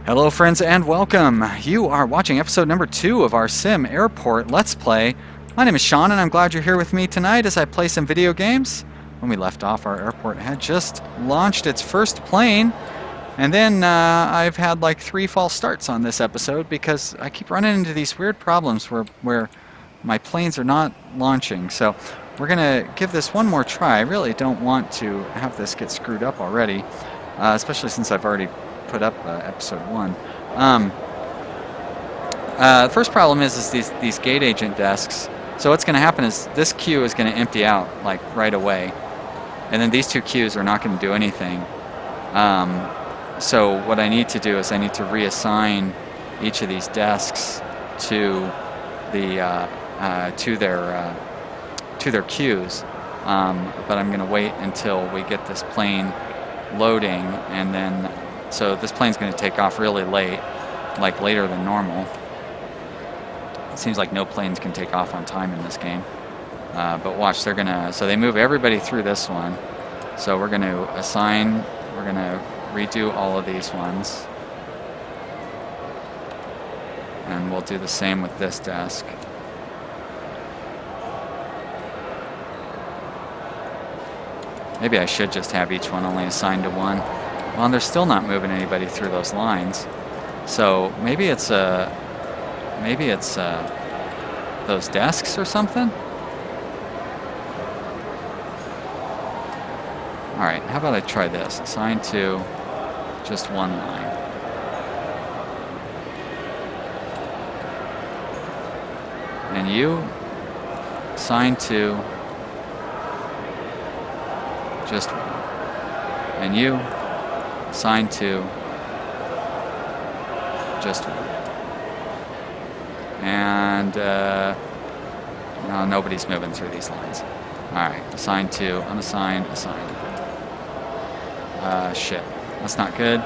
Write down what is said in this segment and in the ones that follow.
Hello friends and welcome. You are watching episode number 2 of our SimAirport Let's Play. My name is Sean and I'm glad you're here with me tonight as I play some video games. When we left off, our airport had just launched its first plane, and then I've had like 3 false starts on this episode because I keep running into these weird problems where my planes are not launching. So we're gonna give this one more try. I really don't want to have this get screwed up already, especially since I've already put up episode 1. The first problem is these gate agent desks. So what's going to happen is this queue is going to empty out like right away, and then these 2 queues are not going to do anything. So what I need to do is I need to reassign each of these desks to the to their queues. But I'm going to wait until we get this plane loading, and then so this plane's going to take off really late, like later than normal. It seems like no planes can take off on time in this game. But watch, they're going to, so they move everybody through this one. So we're going to assign, we're going to redo all of these ones. And we'll do the same with this desk. Maybe I should just have each one only assigned to one. Well, they're still not moving anybody through those lines. So maybe it's those desks or something? Alright, how about I try this? Assign to just one line. And you assign to just one. And you assign to just one. And no, nobody's moving through these lines. Alright, assign to, unassigned, assigned. Shit. That's not good.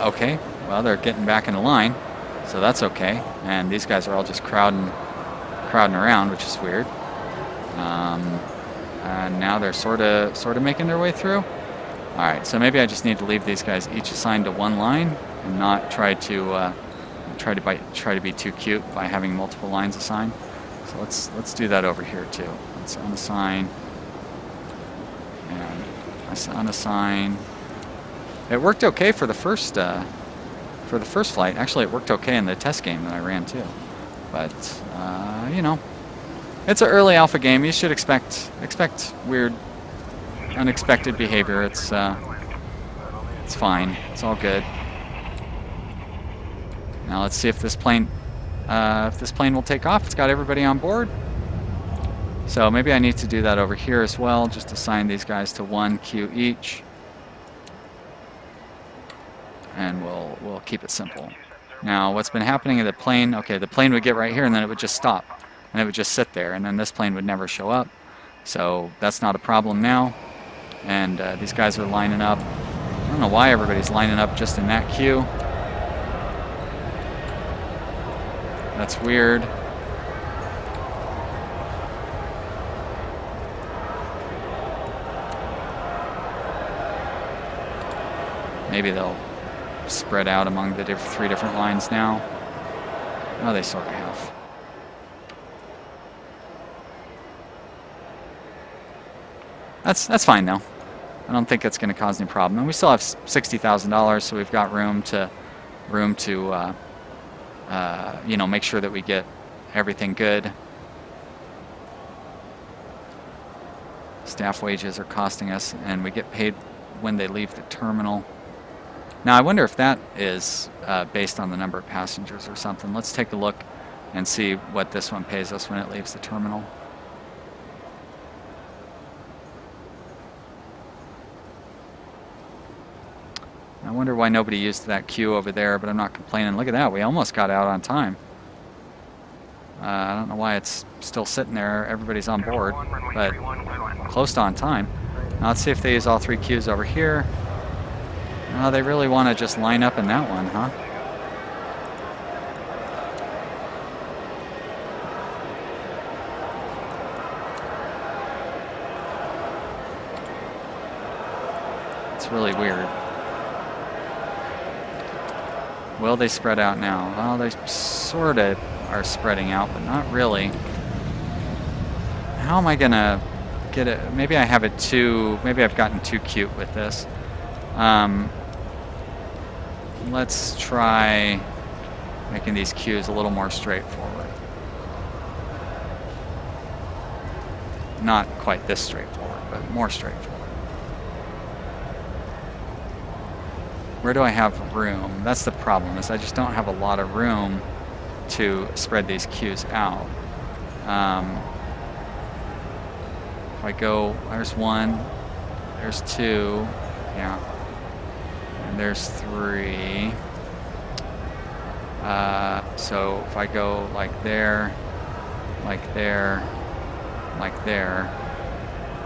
Okay, well, they're getting back in the line, so that's okay. And these guys are all just crowding around, which is weird. And now they're sort of making their way through. All right, so maybe I just need to leave these guys each assigned to one line and not try to be too cute by having multiple lines assigned. So let's do that over here too. Let's unassign and unassign. It worked okay for the first flight. Actually, it worked okay in the test game that I ran too. But you know, it's an early alpha game. You should expect weird, unexpected behavior. It's fine. It's all good. Now let's see if this plane will take off. It's got everybody on board. So maybe I need to do that over here as well. Just assign these guys to one queue each, and we'll keep it simple. Now what's been happening in the plane? Okay, the plane would get right here, and then it would just stop. And it would just sit there, and then this plane would never show up. So that's not a problem now. And these guys are lining up. I don't know why everybody's lining up just in that queue. That's weird. Maybe they'll spread out among the 3 different lines now. Oh, they sort of have. That's fine though. I don't think it's going to cause any problem. And we still have $60,000, so we've got room to you know, make sure that we get everything good. Staff wages are costing us, and we get paid when they leave the terminal. Now I wonder if that is based on the number of passengers or something. Let's take a look and see what this one pays us when it leaves the terminal. I wonder why nobody used that queue over there, but I'm not complaining. Look at that, we almost got out on time. I don't know why it's still sitting there. Everybody's on board, but close to on time. Now let's see if they use all 3 queues over here. Oh, they really want to just line up in that one, huh? It's really weird. Will they spread out now? Well, they sort of are spreading out, but not really. How am I gonna get it? Maybe I have it too. Maybe I've gotten too cute with this. Let's try making these queues a little more straightforward. Not quite this straightforward, but more straightforward. Where do I have room? That's the problem, is I just don't have a lot of room to spread these queues out. If I go, there's 1, there's 2, yeah, and there's 3. So if I go like there, like there, like there,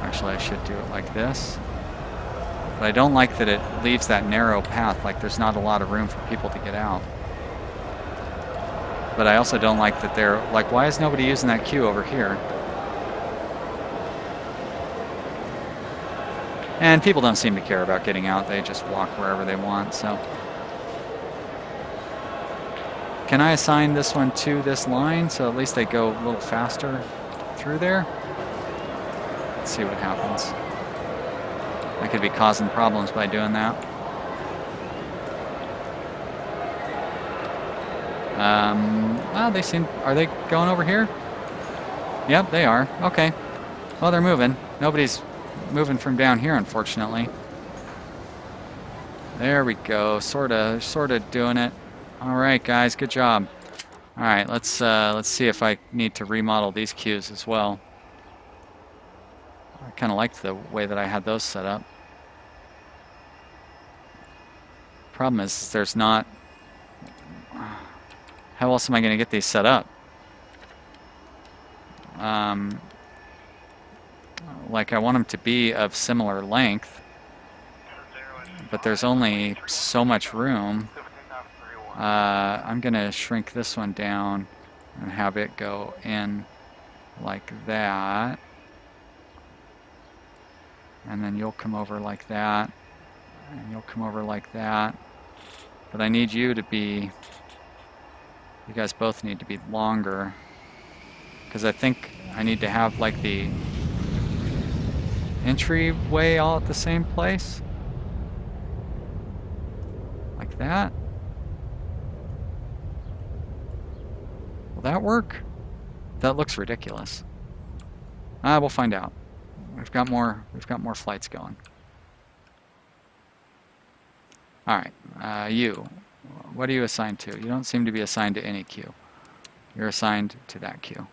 actually I should do it like this. But I don't like that it leaves that narrow path, like there's not a lot of room for people to get out. But I also don't like that they're, like, why is nobody using that queue over here? And people don't seem to care about getting out, they just walk wherever they want, so. Can I assign this one to this line so at least they go a little faster through there? Let's see what happens. I could be causing problems by doing that. Well, they seem, are they going over here? Yep, they are. Okay. Well, they're moving. Nobody's moving from down here, unfortunately. There we go. Sorta doing it. All right, guys, good job. All right, let's see if I need to remodel these queues as well. I kind of liked the way that I had those set up. Problem is, there's not. How else am I going to get these set up? Like I want them to be of similar length, but there's only so much room. I'm going to shrink this one down and have it go in like that. And then you'll come over like that. And you'll come over like that. But I need you to be, you guys both need to be longer. Because I think I need to have like the entryway all at the same place. Like that. Will that work? That looks ridiculous. We'll find out. We've got more flights going. All right, you. What are you assigned to? You don't seem to be assigned to any queue. You're assigned to that queue.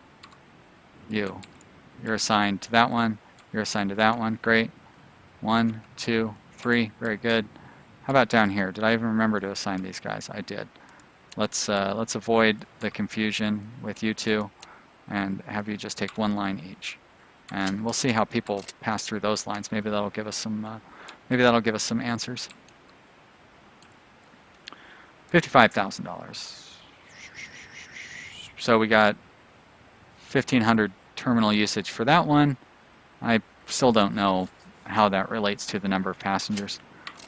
You're assigned to that one. You're assigned to that one. Great. 1, 2, 3. Very good. How about down here? Did I even remember to assign these guys? I did. Let's avoid the confusion with you two, and have you just take one line each. And we'll see how people pass through those lines. Maybe that'll give us some. Maybe that'll give us some answers. $55,000. So we got 1,500 terminal usage for that one. I still don't know how that relates to the number of passengers.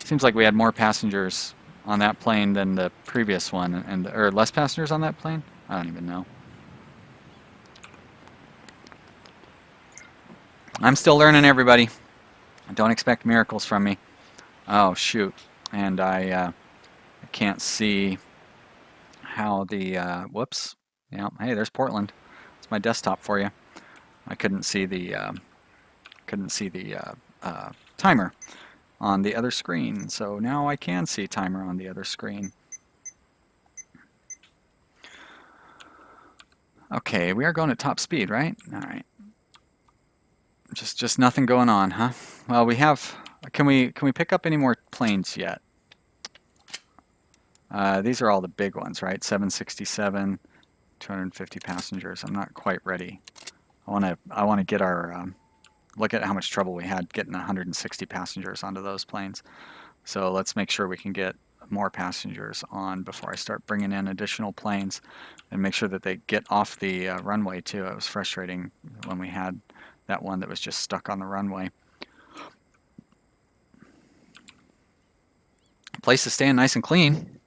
Seems like we had more passengers on that plane than the previous one, and or less passengers on that plane. I don't even know. I'm still learning, everybody. Don't expect miracles from me. Oh shoot! And I can't see how the whoops. Yeah, hey, there's Portland. It's my desktop for you. I couldn't see the timer on the other screen, so now I can see timer on the other screen. Okay, we are going at top speed, right? All right. Just nothing going on, huh? Well, we have. Can we pick up any more planes yet? These are all the big ones, right? 767, 250 passengers. I'm not quite ready. I want to get our look at how much trouble we had getting 160 passengers onto those planes. So let's make sure we can get more passengers on before I start bringing in additional planes, and make sure that they get off the runway too. It was frustrating when we had that one that was just stuck on the runway. Place is staying nice and clean.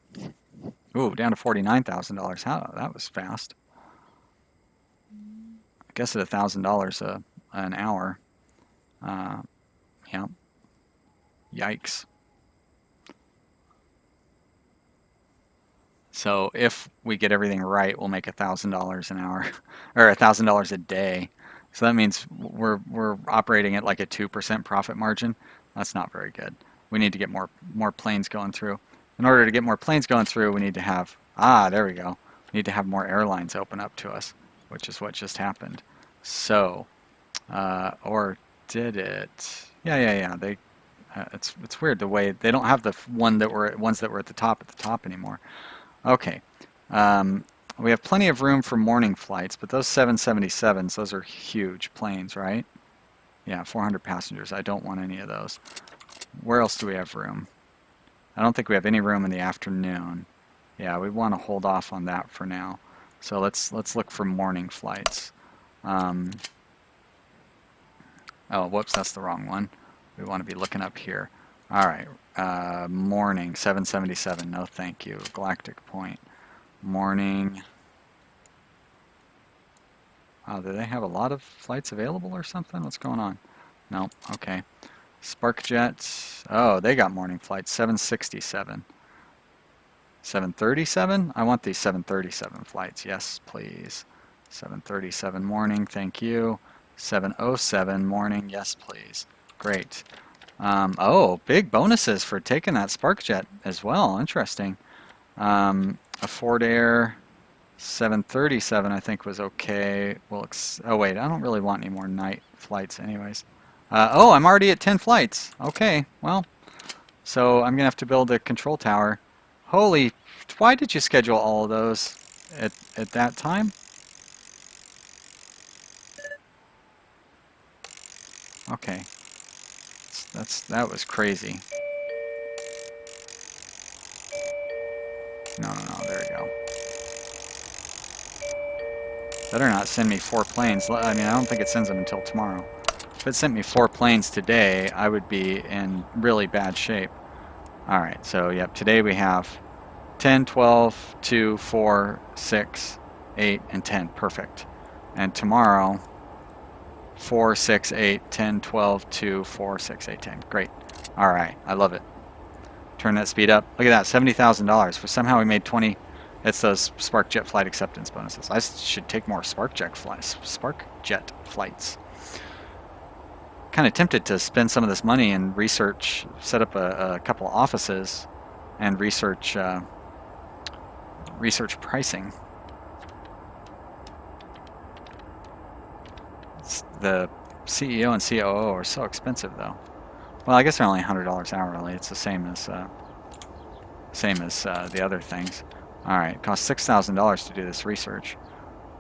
Ooh, down to $49,000. How that was fast. I guess at $1,000 an hour. Yeah. Yikes. So if we get everything right, we'll make $1,000 an hour, or $1,000 a day. So that means we're operating at like a 2% profit margin. That's not very good. We need to get more planes going through. In order to get more planes going through, we need to have, there we go. We need to have more airlines open up to us, which is what just happened. So, or did it? Yeah. They, it's weird the way they don't have the ones that were at the top anymore. Okay. We have plenty of room for morning flights, but those 777s, those are huge planes, right? Yeah, 400 passengers. I don't want any of those. Where else do we have room? I don't think we have any room in the afternoon. Yeah, we want to hold off on that for now. So let's look for morning flights. Oh, whoops, that's the wrong one. We want to be looking up here. All right, morning 777. No, thank you. Galactic Point. Morning. Oh, do they have a lot of flights available or something? What's going on? No. Okay. SparkJet. Oh, they got morning flights. 767. 737? I want these 737 flights. Yes, please. 737 morning. Thank you. 707 morning. Yes, please. Great. Oh, big bonuses for taking that SparkJet as well. Interesting. A Ford Air 737 I think was okay. Well, oh wait, I don't really want any more night flights anyways. Oh, I'm already at 10 flights. Okay, well, so I'm gonna have to build a control tower. Holy, why did you schedule all of those at that time? Okay, that was crazy. No, there we go. Better not send me 4 planes. I mean, I don't think it sends them until tomorrow. If it sent me 4 planes today, I would be in really bad shape. Alright, so yep, today we have 10, 12, 2, 4, 6, 8, and 10. Perfect. And tomorrow, 4, 6, 8, 10, 12, 2, 4, 6, 8, 10. Great. Alright, I love it. Turn that speed up. Look at that, $70,000. For somehow we made 20. It's those SparkJet flight acceptance bonuses. I should take more SparkJet flights. Kind of tempted to spend some of this money and research, set up a couple of offices, and research pricing. The CEO and COO are so expensive, though. Well, I guess they're only $100 hourly. It's the same as the other things. All right, it costs $6,000 to do this research,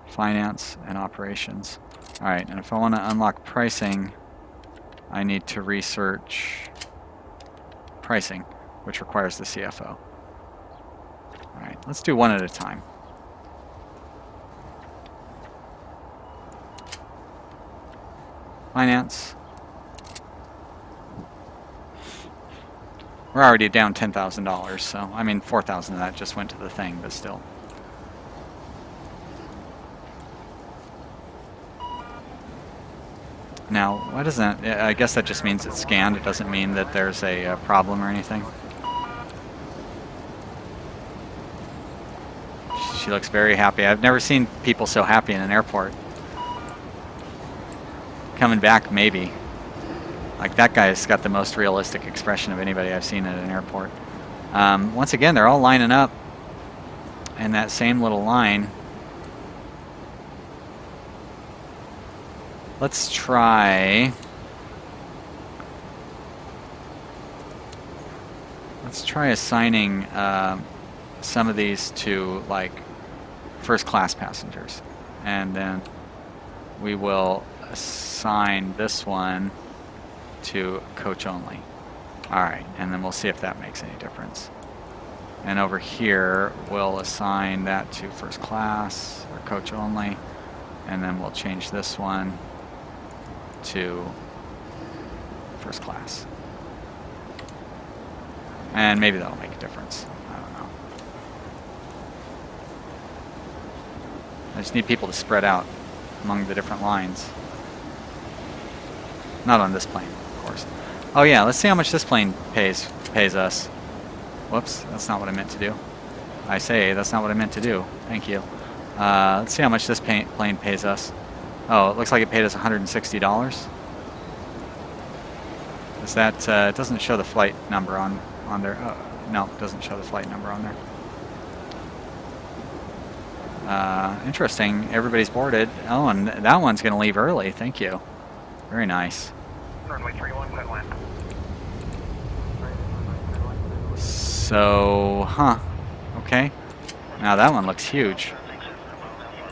finance and operations. All right, and if I want to unlock pricing, I need to research pricing, which requires the CFO. All right, let's do one at a time. Finance. We're already down $10,000, so I mean $4,000 of that just went to the thing, but still. Now, why doesn't that? I guess that just means it's scanned. It doesn't mean that there's a problem or anything. She looks very happy. I've never seen people so happy in an airport. Coming back, maybe. Like, that guy's got the most realistic expression of anybody I've seen at an airport. Once again, they're all lining up in that same little line. Let's try... assigning some of these to, like, first-class passengers. And then we will assign this one to coach only. Alright, and then we'll see if that makes any difference. And over here, we'll assign that to first class or coach only. And then we'll change this one to first class. And maybe that'll make a difference. I don't know. I just need people to spread out among the different lines. Not on this plane, of course. Oh yeah, let's see how much this plane pays us. Whoops, that's not what I meant to do. I say, that's not what I meant to do. Thank you. Let's see how much this plane pays us. Oh, it looks like it paid us $160. Is that, it doesn't show the flight number on there. Oh, no, it doesn't show the flight number on there. Interesting, everybody's boarded. Oh, and that one's going to leave early. Thank you. Very nice. Runway 31, clear land. So, huh. Okay. Now that one looks huge.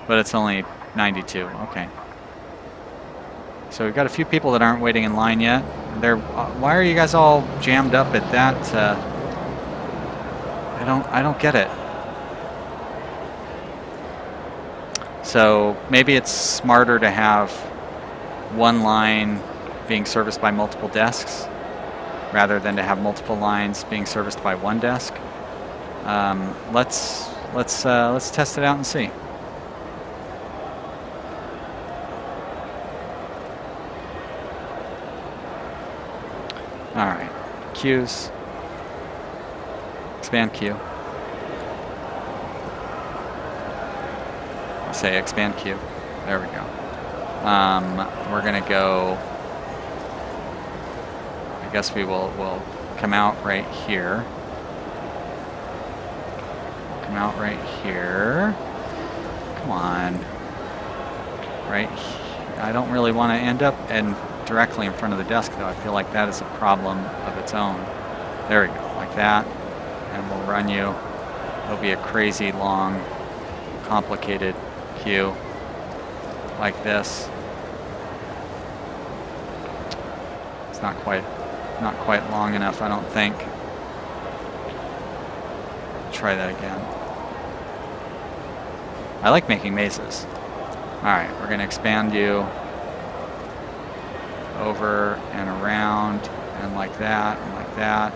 But it's only 92. Okay. So we've got a few people that aren't waiting in line yet. Why are you guys all jammed up at that? I don't get it. So maybe it's smarter to have one line being serviced by multiple desks rather than to have multiple lines being serviced by one desk. Let's test it out and see. All right, queues. Expand queue. Say expand queue. There we go. We're gonna go. I guess we'll come out right here. Come out right here. Come on. Right. I don't really want to end up directly in front of the desk, though. I feel like that is a problem of its own. There we go, like that. And we'll run you. It'll be a crazy long, complicated queue like this. It's not quite long enough, I don't think. Try that again. I like making mazes. Alright, we're going to expand you over and around and like that and like that.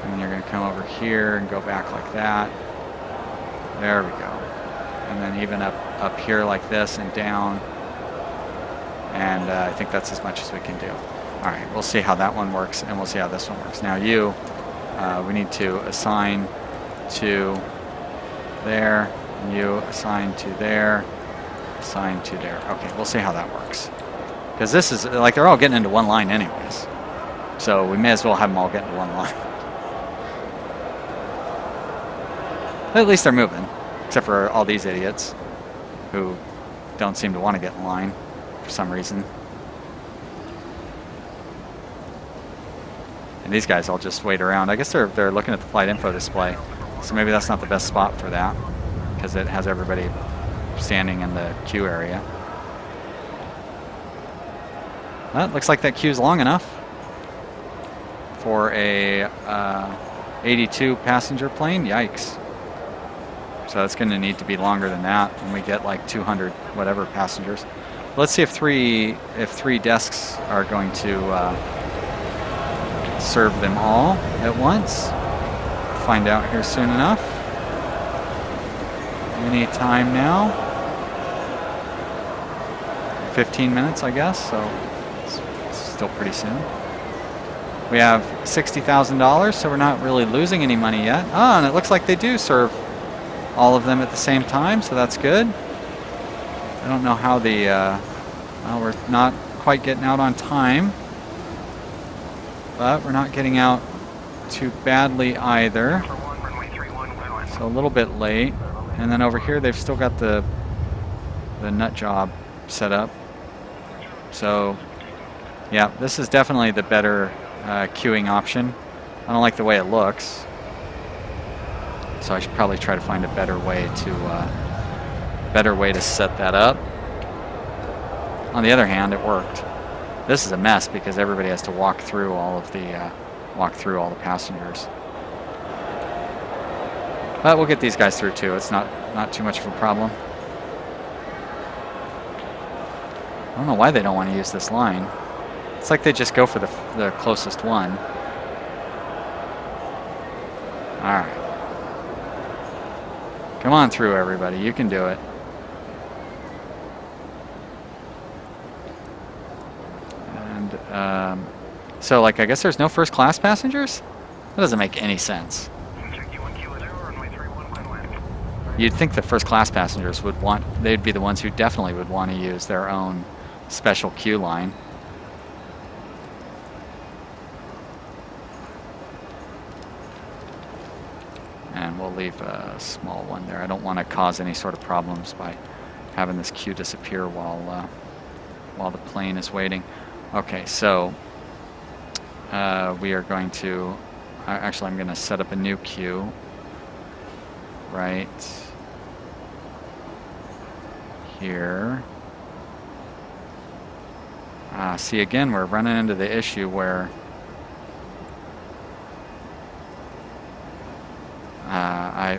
And then you're going to come over here and go back like that. There we go. And then even up here like this and down. And I think that's as much as we can do. All right, we'll see how that one works, and we'll see how this one works. Now we need to assign to there, and you assign to there, assign to there. Okay, we'll see how that works. Because this is, like, they're all getting into one line anyways. So we may as well have them all get into one line. At least they're moving, except for all these idiots who don't seem to want to get in line for some reason. And these guys all just wait around. I guess they're looking at the flight info display. So maybe that's not the best spot for that, because it has everybody standing in the queue area. Well, it looks like that queue's long enough for a 82 passenger plane. Yikes. So it's going to need to be longer than that when we get like 200 whatever passengers. Let's see if three desks are going to serve them all at once. Find out here soon enough. Any time now. 15 minutes, I guess, so it's still pretty soon. We have $60,000, so we're not really losing any money yet. Oh, and it looks like they do serve all of them at the same time, so that's good. I don't know how well, we're not quite getting out on time, but we're not getting out too badly either. So a little bit late. And then over here they've still got the nut job set up. So yeah, this is definitely the better queuing option. I don't like the way it looks, so I should probably try to find a better way to set that up. On the other hand, it worked. This is a mess because everybody has to walk through all the passengers. But we'll get these guys through too. It's not too much of a problem. I don't know why they don't want to use this line. It's like they just go for the closest one. All right. Come on through, everybody. You can do it. And so, like, I guess there's no first class passengers? That doesn't make any sense. You'd think the first class passengers would want, they'd be the ones who definitely would want to use their own special queue line. And we'll leave a small one there. I don't want to cause any sort of problems by having this queue disappear while the plane is waiting. Okay, so we are going to, actually I'm going to set up a new queue right here. See, again, we're running into the issue where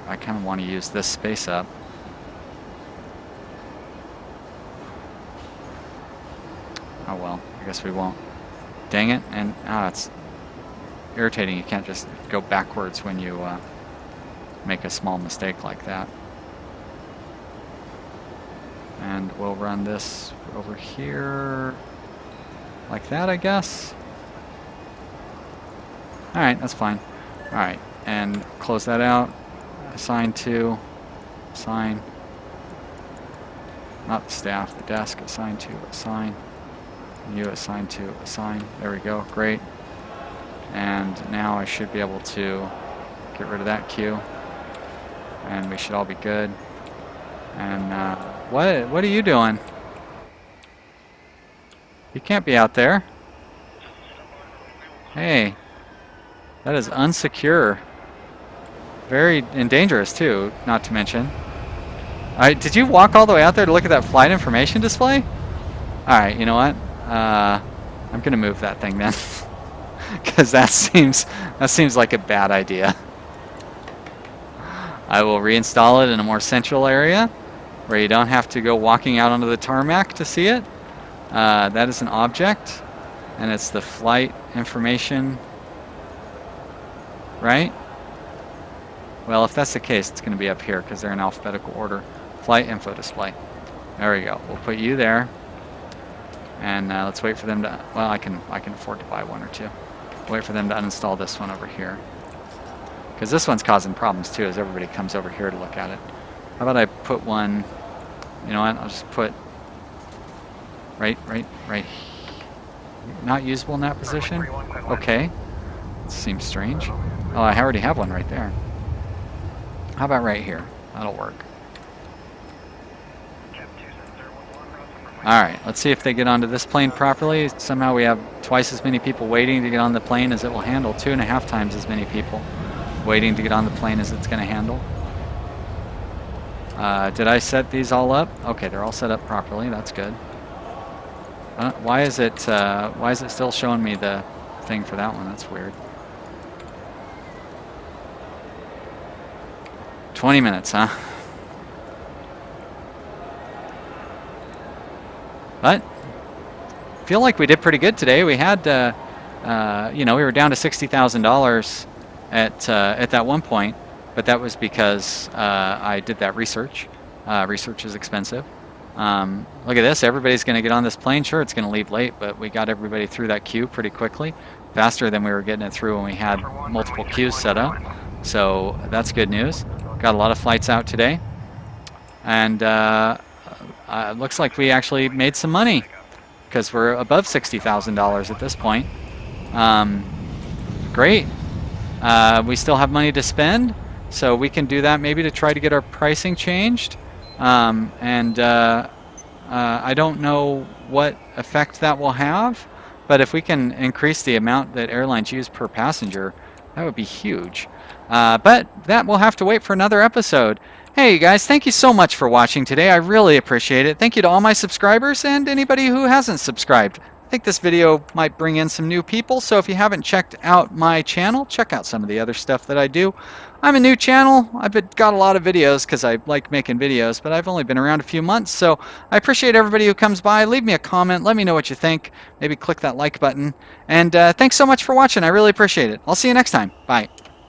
I kind of want to use this space up. Oh well, I guess we won't. Dang it, and it's irritating. You can't just go backwards when you make a small mistake like that. And we'll run this over here like that, I guess. Alright, that's fine. Alright, and close that out. Assign to, assign, not the staff, the desk, assign to, assign. You assign to, assign. There we go, great. And now I should be able to get rid of that queue. And we should all be good. And what are you doing? You can't be out there. Hey, that is unsecure. Very and dangerous too, not to mention. Did you walk all the way out there to look at that flight information display? Alright, you know what? I'm gonna move that thing then. Because that seems like a bad idea. I will reinstall it in a more central area where you don't have to go walking out onto the tarmac to see it. That is an object, and it's the flight information, right? Well, if that's the case, it's going to be up here because they're in alphabetical order. Flight info display. There we go. We'll put you there, and let's wait for them to. Well, I can afford to buy one or two. Wait for them to uninstall this one over here, because this one's causing problems too as everybody comes over here to look at it. How about I put one? You know what? I'll just put right. Not usable in that position. Okay. Seems strange. Oh, I already have one right there. How about right here? That'll work. Alright, let's see if they get onto this plane properly. Somehow we have twice as many people waiting to get on the plane as it will handle. 2.5 times as many people waiting to get on the plane as it's going to handle. Did I set these all up? Okay, they're all set up properly. That's good. Why is it still showing me the thing for that one? That's weird. 20 minutes, huh? But I feel like we did pretty good today. We had, you know, we were down to $60,000 at that one point, but that was because I did that research. Research is expensive. Look at this. Everybody's going to get on this plane. Sure, it's going to leave late, but we got everybody through that queue pretty quickly, faster than we were getting it through when we had multiple queues set up. So that's good news. Got a lot of flights out today, and it looks like we actually made some money because we're above $60,000 at this point. Great. We still have money to spend, so we can do that maybe to try to get our pricing changed. I don't know what effect that will have, but if we can increase the amount that airlines use per passenger, that would be huge. But that will have to wait for another episode. Hey guys, thank you so much for watching today. I really appreciate it. Thank you to all my subscribers and anybody who hasn't subscribed. I think this video might bring in some new people, so if you haven't checked out my channel, check out some of the other stuff that I do. I'm a new channel. I've got a lot of videos because I like making videos, but I've only been around a few months, so I appreciate everybody who comes by. Leave me a comment. Let me know what you think. Maybe click that like button. And thanks so much for watching. I really appreciate it. I'll see you next time. Bye.